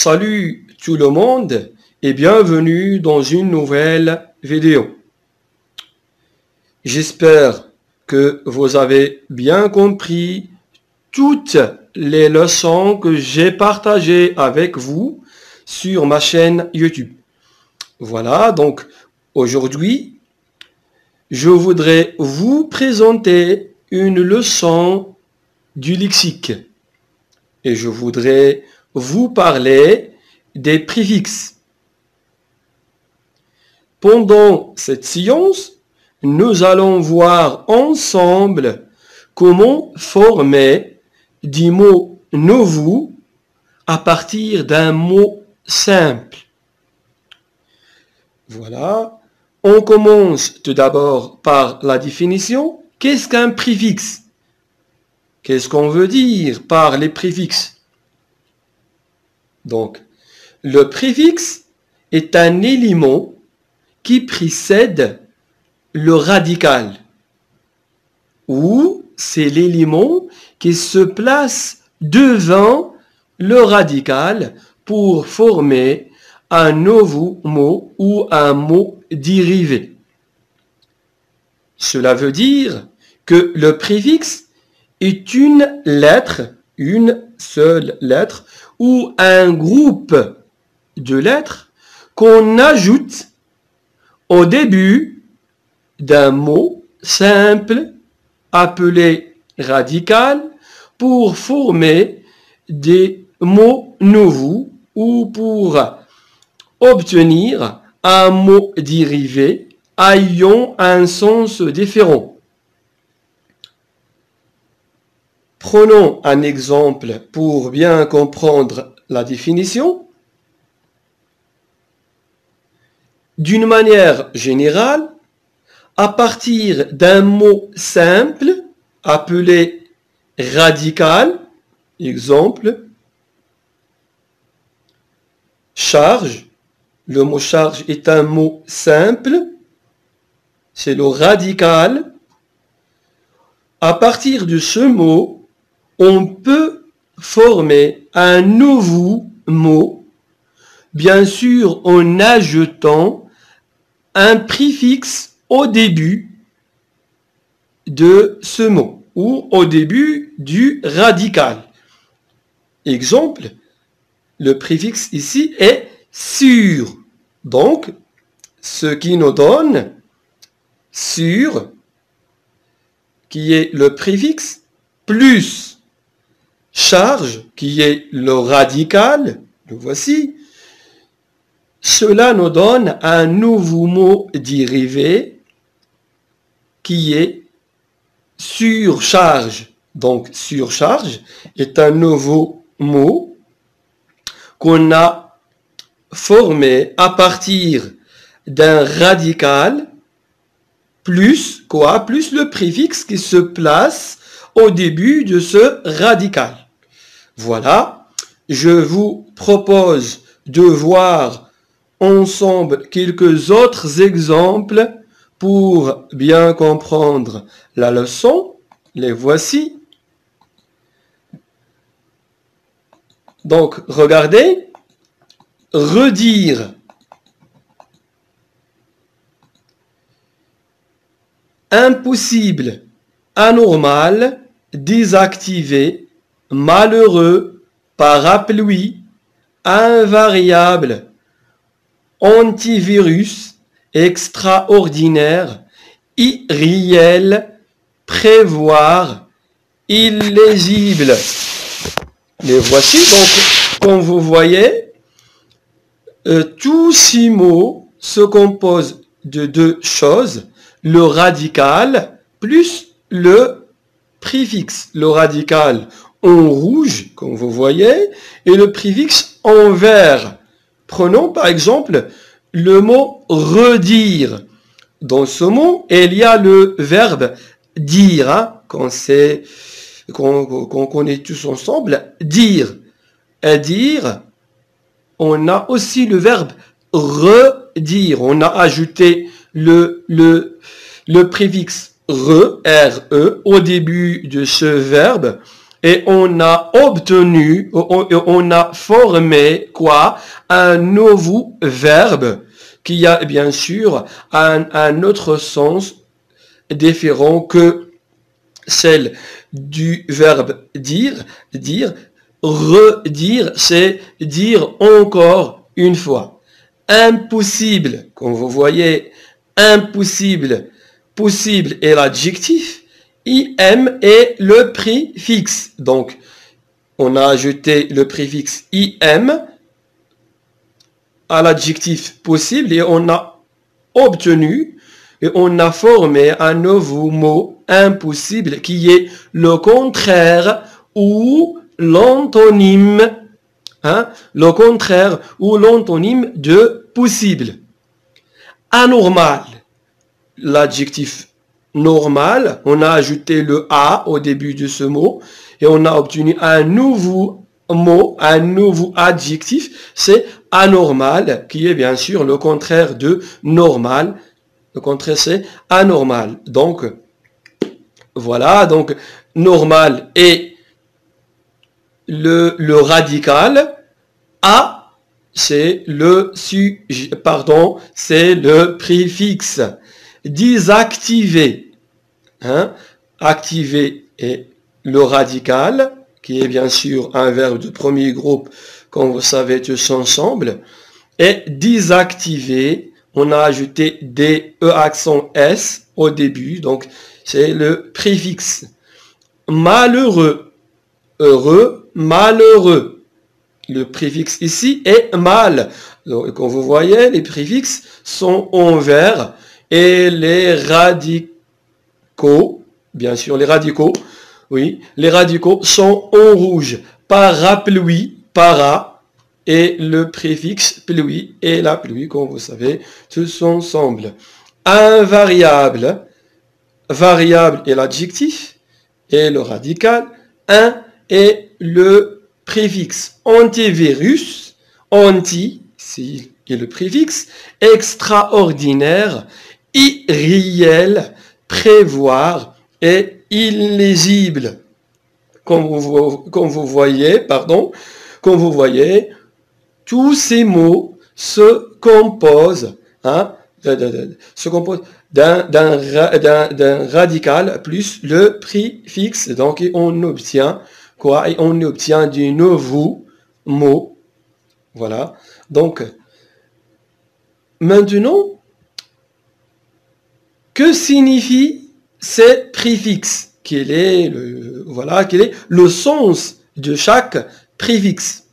Salut tout le monde et bienvenue dans une nouvelle vidéo. J'espère que vous avez bien compris toutes les leçons que j'ai partagées avec vous sur ma chaîne YouTube. Voilà, donc aujourd'hui, je voudrais vous présenter une leçon du lexique et je voudrais vous parler des préfixes. Pendant cette séance, nous allons voir ensemble comment former des mots nouveaux à partir d'un mot simple. Voilà. On commence tout d'abord par la définition. Qu'est-ce qu'un préfixe? Qu'est-ce qu'on veut dire par les préfixes? Donc, le préfixe est un élément qui précède le radical, ou c'est l'élément qui se place devant le radical pour former un nouveau mot ou un mot dérivé. Cela veut dire que le préfixe est une lettre, une seule lettre, ou un groupe de lettres qu'on ajoute au début d'un mot simple appelé radical pour former des mots nouveaux ou pour obtenir un mot dérivé ayant un sens différent. Prenons un exemple pour bien comprendre la définition. D'une manière générale, à partir d'un mot simple appelé radical, exemple, charge, le mot charge est un mot simple, c'est le radical. À partir de ce mot, on peut former un nouveau mot, bien sûr en ajoutant un préfixe au début de ce mot ou au début du radical. Exemple, le préfixe ici est sur. Donc, ce qui nous donne sur, qui est le préfixe, plus charge, qui est le radical, le voici. Cela nous donne un nouveau mot dérivé qui est surcharge. Donc, surcharge est un nouveau mot qu'on a formé à partir d'un radical plus quoi? Plus le préfixe qui se place au début de ce radical. Voilà, je vous propose de voir ensemble quelques autres exemples pour bien comprendre la leçon. Les voici. Donc, regardez. Redire. Impossible, anormal, désactivé, malheureux, parapluie, invariable, antivirus, extraordinaire, irréel, prévoir, illisible. Les voici. Donc, comme vous voyez, tous ces mots se composent de deux choses, le radical plus le préfixe. Le radical en rouge, comme vous voyez, et le préfixe en vert. Prenons par exemple le mot redire. Dans ce mot, il y a le verbe dire, hein, qu'on connaît tous ensemble, dire. Et dire, on a aussi le verbe redire. On a ajouté le préfixe re, R-E, au début de ce verbe Et on a obtenu, on a formé quoi? Un nouveau verbe qui a bien sûr un autre sens différent que celle du verbe dire. Dire, redire, c'est dire encore une fois. Impossible, comme vous voyez, impossible, possible est l'adjectif, im est le préfixe. Donc, on a ajouté le préfixe im à l'adjectif possible et on a obtenu et on a formé un nouveau mot impossible qui est le contraire ou l'antonyme, hein, le contraire ou l'antonyme de possible. Anormal, l'adjectif normal, on a ajouté le A au début de ce mot et on a obtenu un nouveau mot, un nouveau adjectif, c'est anormal, qui est bien sûr le contraire de normal. Le contraire, c'est anormal. Donc, voilà, donc normal est le radical, A, c'est le sujet, pardon, c'est le préfixe. Désactiver, hein, activer est le radical, qui est bien sûr un verbe de premier groupe, comme vous savez tous ensemble. Et désactiver, on a ajouté des E accent S au début, donc c'est le préfixe. Malheureux, heureux, malheureux. Le préfixe ici est mal. Donc, comme vous voyez, les préfixes sont en vert et les radicaux, bien sûr, les radicaux, oui, les radicaux sont en rouge. Parapluie, para, et le préfixe pluie et la pluie, comme vous savez, tous ensemble. Invariable, variable est l'adjectif et le radical. Un est le préfixe. Antivirus, anti, c'est le préfixe. Extraordinaire, irréel, prévoir et illisible. Comme vous voyez, tous ces mots se composent, hein, d'un radical plus le préfixe. Donc, on obtient quoi? Et on obtient du nouveau mot. Voilà. Donc, maintenant, que signifie ces préfixes? Quel est le sens de chaque préfixe?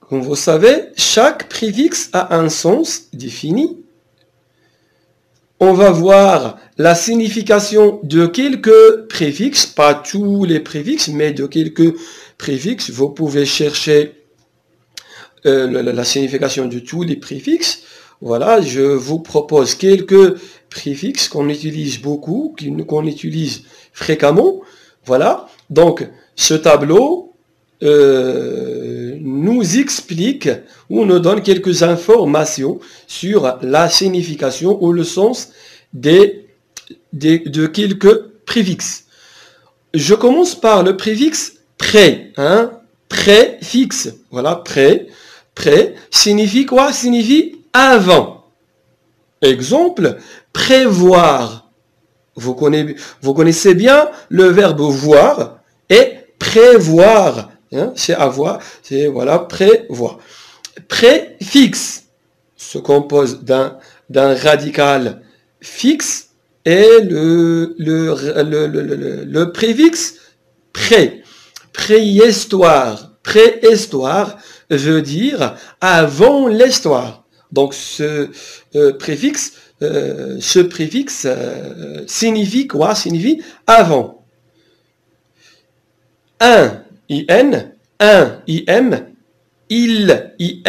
Comme vous savez, chaque préfixe a un sens défini. On va voir la signification de quelques préfixes, pas tous les préfixes, mais de quelques préfixes. Vous pouvez chercher la signification de tous les préfixes. Voilà, je vous propose quelques préfixes qu'on utilise beaucoup, qu'on utilise fréquemment. Voilà, donc ce tableau nous explique ou nous donne quelques informations sur la signification ou le sens de quelques préfixes. Je commence par le préfixe près, hein, préfixe. Voilà, près signifie quoi? Signifie avant. Exemple, prévoir. Vous connaissez bien le verbe voir et prévoir. Hein, c'est avoir, c'est voilà, prévoir. Préfixe se compose d'un radical fixe et le préfixe pré. Préhistoire. Préhistoire veut dire avant l'histoire. Donc ce préfixe signifie quoi? Signifie avant. Un, in, il, ier,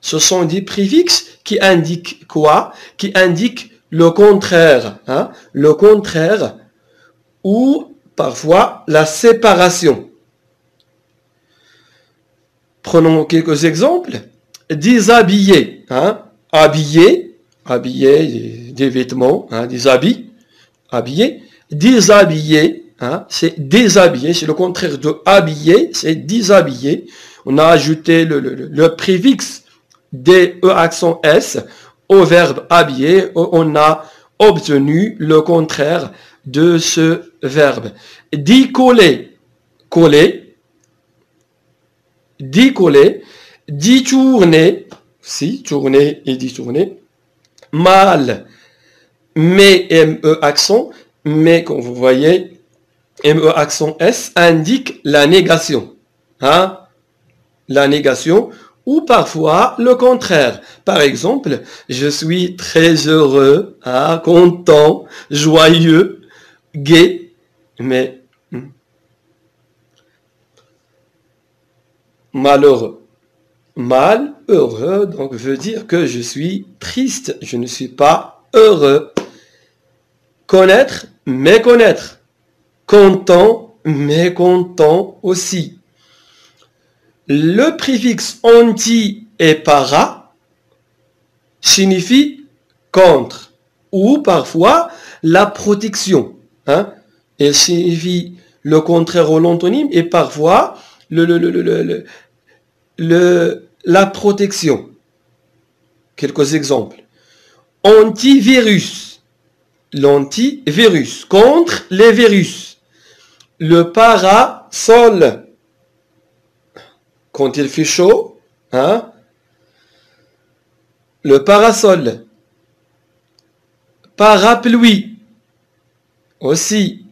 ce sont des préfixes qui indiquent quoi? Qui indiquent le contraire, hein? Le contraire ou parfois la séparation. Prenons quelques exemples. Déshabiller, hein? Habiller des vêtements, hein? Des habits, habiller, déshabiller, hein, c'est déshabillé, c'est le contraire de habillé, c'est déshabillé. On a ajouté le préfixe DE accent S au verbe habillé, on a obtenu le contraire de ce verbe. Dit coller, coller, dit coller, dit tourner, si, tourner et dit tourner, mal, mais ME accent, mais comme vous voyez, ME accent S indique la négation, hein, la négation, ou parfois le contraire. Par exemple, je suis très heureux, hein, content, joyeux, gai, mais malheureux. Malheureux, donc veut dire que je suis triste, je ne suis pas heureux. Connaître, méconnaître. Content, mécontent aussi. Le préfixe anti et para signifie contre ou parfois la protection. Hein? Elle signifie le contraire au l'antonyme et parfois la protection. Quelques exemples. Antivirus. L'antivirus. Contre les virus. Le parasol. Quand il fait chaud, hein, le parasol. Parapluie. Aussi,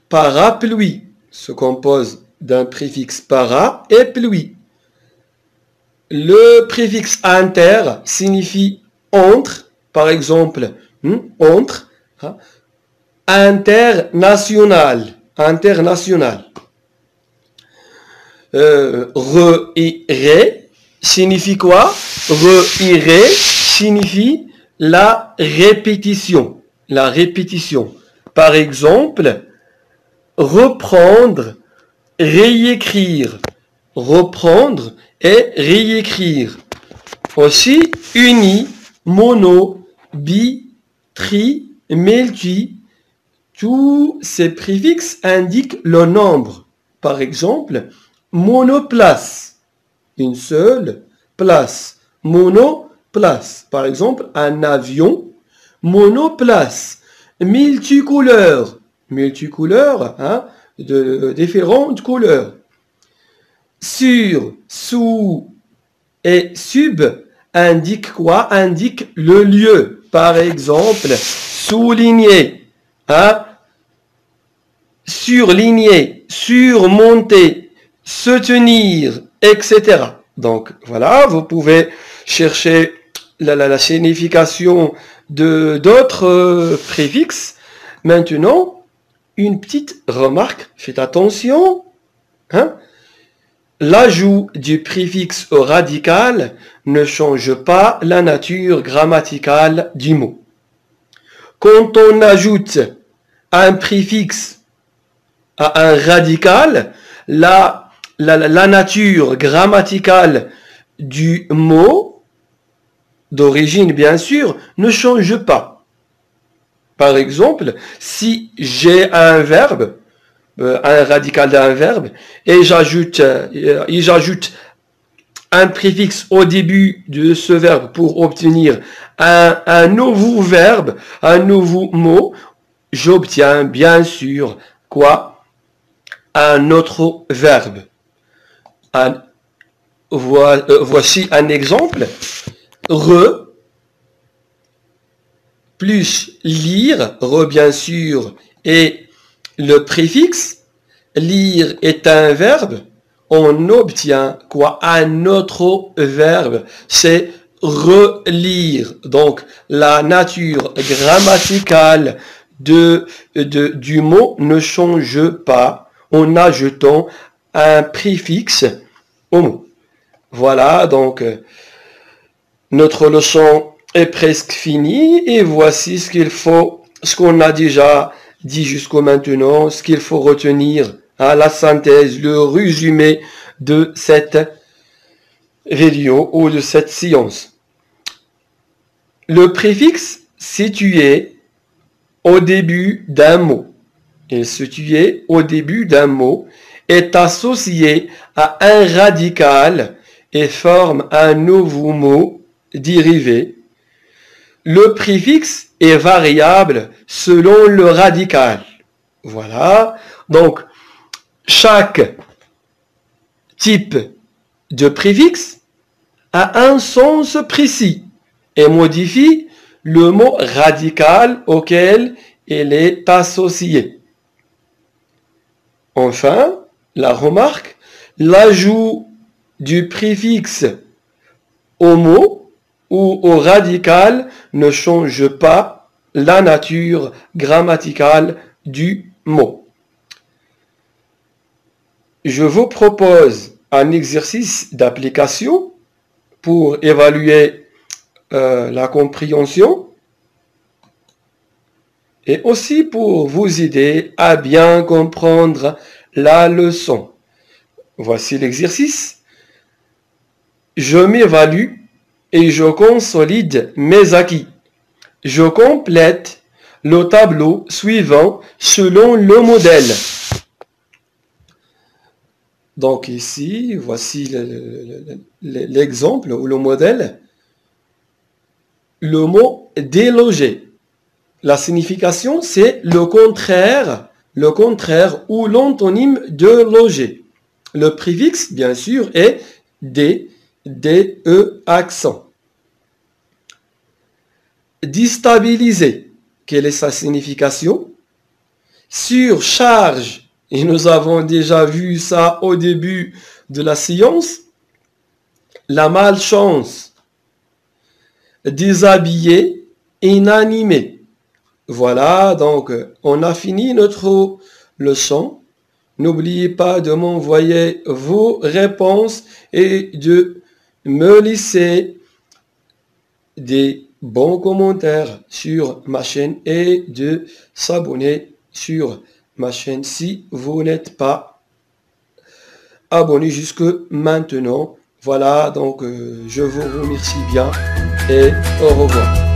parapluie se compose d'un préfixe para et pluie. Le préfixe inter signifie entre, par exemple, entre, hein, international, international. Re et ré signifie quoi? Re et ré signifie la répétition. La répétition. Par exemple, reprendre, réécrire. Reprendre et réécrire. Aussi, uni, mono, bi, tri, multi. Tous ces préfixes indiquent le nombre. Par exemple, monoplace, une seule place. Monoplace, par exemple, un avion, monoplace. Multicouleur, multicouleur, hein, de différentes couleurs. Sur, sous et sub indiquent quoi? Indiquent le lieu. Par exemple, souligner, hein, surligner, surmonter, se tenir, etc. Donc voilà, vous pouvez chercher la signification de d'autres préfixes. Maintenant, une petite remarque, faites attention, hein? L'ajout du préfixe au radical ne change pas la nature grammaticale du mot. Quand on ajoute un préfixe à un radical, la nature grammaticale du mot, d'origine bien sûr, ne change pas. Par exemple, si j'ai un verbe, un radical d'un verbe, et j'ajoute un préfixe au début de ce verbe pour obtenir un nouveau verbe, un nouveau mot, j'obtiens bien sûr quoi? Un autre verbe. Voici un exemple. Re plus lire, re bien sûr, et le préfixe, lire est un verbe, on obtient quoi? Un autre verbe, c'est relire. Donc, la nature grammaticale du mot ne change pas en ajoutant un préfixe au mot. Voilà, donc, notre leçon est presque finie et voici ce qu'on a déjà dit jusqu'au maintenant, ce qu'il faut retenir, à la synthèse, le résumé de cette vidéo ou de cette séance. Le préfixe situé au début d'un mot est situé au début d'un mot, est associé à un radical et forme un nouveau mot dérivé. Le préfixe est variable selon le radical. Voilà. Donc, chaque type de préfixe a un sens précis et modifie le mot radical auquel il est associé. Enfin, la remarque, l'ajout du préfixe au mot ou au radical ne change pas la nature grammaticale du mot. Je vous propose un exercice d'application pour évaluer la compréhension et aussi pour vous aider à bien comprendre la leçon. Voici l'exercice. Je m'évalue et je consolide mes acquis. Je complète le tableau suivant selon le modèle. Donc ici, voici l'exemple ou le modèle. Le mot déloger. La signification, c'est le contraire ou l'antonyme de loger. Le préfixe, bien sûr, est DE accent. Déstabiliser. Quelle est sa signification? Surcharge. Et nous avons déjà vu ça au début de la science. La malchance. Déshabiller, inanimé. Voilà, donc on a fini notre leçon. N'oubliez pas de m'envoyer vos réponses et de me laisser des bons commentaires sur ma chaîne et de s'abonner sur ma chaîne si vous n'êtes pas abonné jusque maintenant. Voilà, donc je vous remercie bien et au revoir.